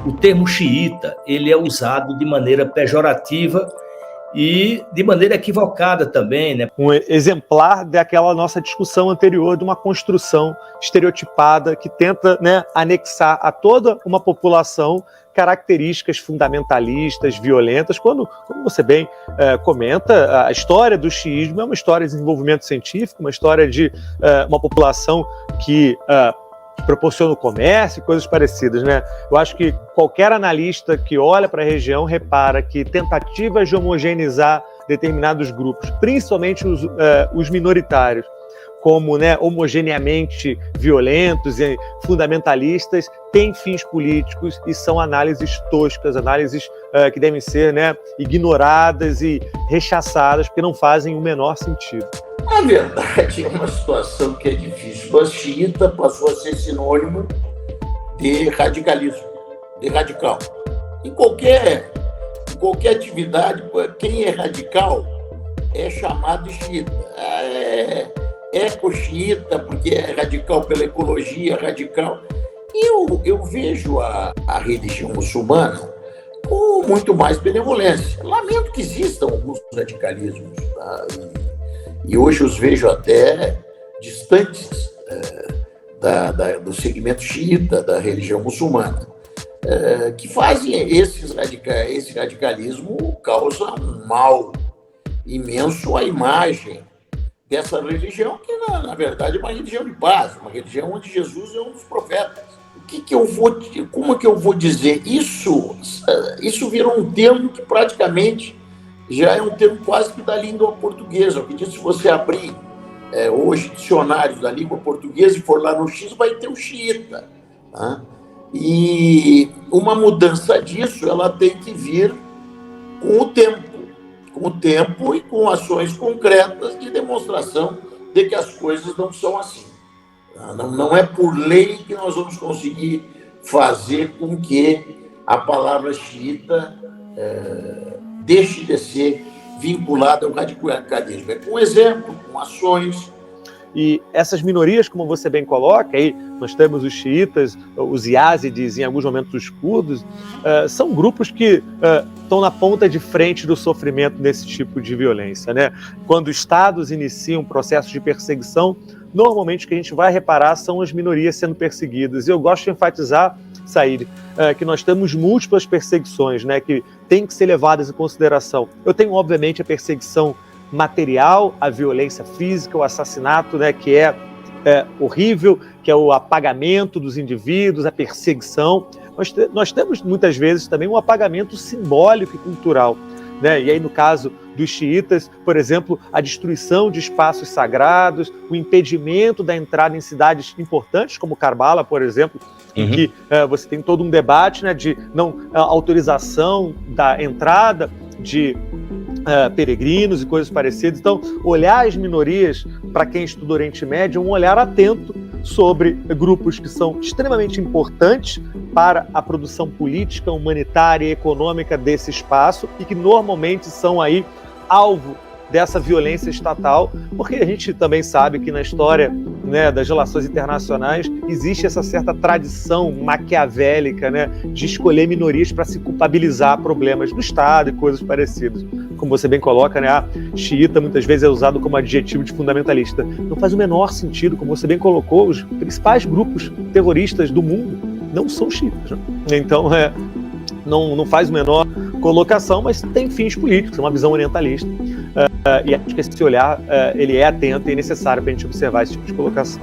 o termo xiita, ele é usado de maneira pejorativa e de maneira equivocada também, né? Um exemplar daquela nossa discussão anterior de uma construção estereotipada que tenta, né, anexar a toda uma população características fundamentalistas, violentas, quando, como você bem comenta, a história do xiismo é uma história de desenvolvimento científico, uma história de uma população que proporciona o comércio e coisas parecidas, né? Eu acho que qualquer analista que olha para a região repara que tentativas de homogeneizar determinados grupos, principalmente os minoritários, como, né, homogeneamente violentos e fundamentalistas, têm fins políticos e são análises toscas, análises que devem ser, né, ignoradas e rechaçadas, porque não fazem o menor sentido. Na verdade, é uma situação que é difícil. O xiita passou a ser sinônimo de radicalismo, de radical. Em qualquer atividade, quem é radical é chamado de xiita. É eco-xiita, porque é radical pela ecologia, radical. E eu vejo a religião muçulmana com muito mais benevolência. Lamento que existam alguns radicalismos, tá? E hoje os vejo até distantes do segmento xiita, da religião muçulmana, que fazem esse radicalismo causa um mal imenso à imagem dessa religião, que na verdade é uma religião de paz, uma religião onde Jesus é um dos profetas. Como é que eu vou dizer? Isso virou um termo que praticamente já é um termo quase que da língua portuguesa. Eu acredito que se você abrir hoje dicionários da língua portuguesa e for lá no X, vai ter o xiita. Tá? E uma mudança disso, ela tem que vir com o tempo e com ações concretas de demonstração de que as coisas não são assim. Não é por lei que nós vamos conseguir fazer com que a palavra xiita deixe de ser vinculada ao radicalismo. É com exemplo, com ações. E essas minorias, como você bem coloca, aí nós temos os xiitas, os iázides, em alguns momentos os curdos, são grupos que estão na ponta de frente do sofrimento desse tipo de violência, né? Quando estados iniciam processos de perseguição, normalmente o que a gente vai reparar são as minorias sendo perseguidas. E eu gosto de enfatizar, Said, que nós temos múltiplas perseguições, né, que têm que ser levadas em consideração. Eu tenho, obviamente, a perseguição material, a violência física, o assassinato, né, que é horrível, que é o apagamento dos indivíduos, a perseguição. Nós temos, muitas vezes, também um apagamento simbólico e cultural, né? E aí, no caso dos xiitas, por exemplo, a destruição de espaços sagrados, o impedimento da entrada em cidades importantes, como Karbala, por exemplo, em que você tem todo um debate, né, de autorização da entrada de peregrinos e coisas parecidas. Então, olhar as minorias, para quem estuda o Oriente Médio, é um olhar atento sobre grupos que são extremamente importantes para a produção política, humanitária e econômica desse espaço e que normalmente são aí alvo dessa violência estatal, porque a gente também sabe que na história, né, das relações internacionais existe essa certa tradição maquiavélica, né, de escolher minorias para se culpabilizar problemas do Estado e coisas parecidas. Como você bem coloca, né, a xiita muitas vezes é usado como adjetivo de fundamentalista. Não faz o menor sentido, como você bem colocou, os principais grupos terroristas do mundo não são xiitas, né? Então, não faz a menor colocação, mas tem fins políticos, é uma visão orientalista. E acho que esse olhar ele é atento e necessário para a gente observar esse tipo de colocação.